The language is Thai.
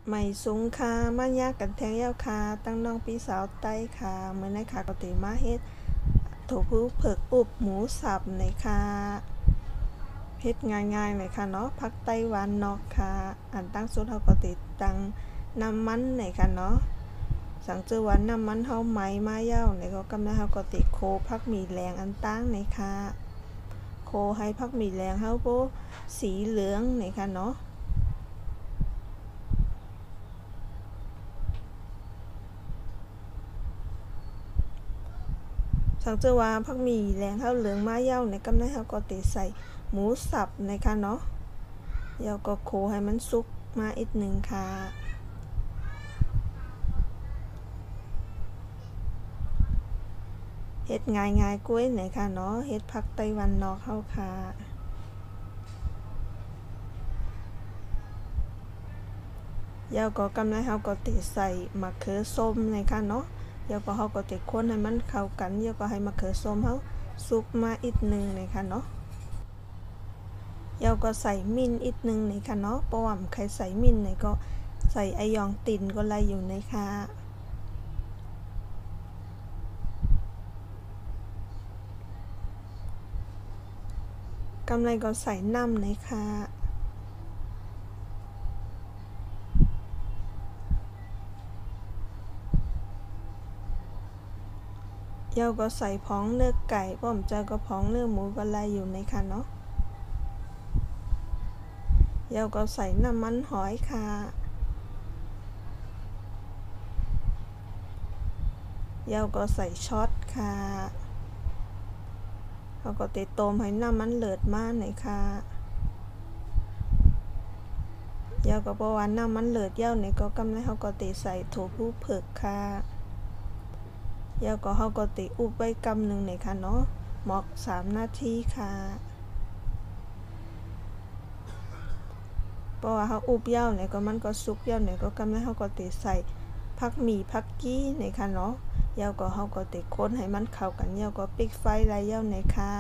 ไม่สูงค่ะมายากกันแทงยาวค่ะตั้งน้องปีสาวไต้ค่ะเมื่อในค่ะก็ติมาเฮ็ดโถผู้เผือกอุบหมูสับในค่ะเฮ็ดง่ายๆเลยค่ะเนาะพักไต้หวันเนาะค่ะอันตั้งสุดเฮาก็ติดตั้งน้ำมันในค่ะเนาะสังเจอวันน้ำมันเฮาไหมมาเย้าในก็กำลังเฮาก็ติโคพักมีแรงอันตั้งในค่ะโคให้พักมีแรงเฮาโบสีเหลืองในค่ะเนาะสังเจอว่าพักมีแรงเฮาเหลืองมาเย้าในกำลังเฮาก็ติใส่หมูสับในค่ะเนาะเดี๋ยวก็โคให้มันสุกมาอีกหนึ่งค่ะเฮ็ดง่ายๆกล้วยไหนค่ะเนาะเฮ็ดผักไต้หวันนอกเฮาค่ะเดี๋ยวก็กำลังเฮาก็ติใส่มะเขือส้มในค่ะเนาะเดี๋ยวก็เฮาก็ติคนให้มันเข้ากันเดี๋ยวก็ให้มะเขือส้มเฮาสุกมาอีกหนึ่งในค่ะเนาะเดี๋ยวก็ใส่มิ้นอีกหนึ่งในค่ะเนาะเพราะว่าใครใส่มิ้นในก็ใส่ไอยองตินก็ไล่อยู่ในค่ะกำไรก็ใส่น้ำในค่ะเดี๋ยวก็ใส่พ้องเนื้อไก่ป้อมเจอก็พ้องเนื้อหมูก็ไล่อยู่ในค่ะเนาะเดี๋ยวก็ใส่น้ำมันหอยค่ะเดี๋ยวก็ใส่ช็อตค่ะเขาก็ติดต้มให้น้ำมันเลือดมาหน่อยค่ะเดี๋ยวก็ประวันน้ำมันเลือดเย้าเนี่ยก็กำลังเขาก็ติใส่ถั่วผู้เผือกค่ะเดี๋ยวก็เขาก็ติอุบไว้กำหนึ่งเนี่ยค่ะเนาะหมอก3 นาทีค่ะเพราะว่าเขาอุบเย้าเนี่ยก็มันก็สุกเย้าเนี่ยก็กำลังเขาก็ติใส่ผักหมี่ผักกี้เนี่ยค่ะเนาะเดี๋ยวก็เขาก็ติคนให้มันเข้ากันเดี๋ยวก็ปิดไฟไล่เย้าเนี่ยค่ะ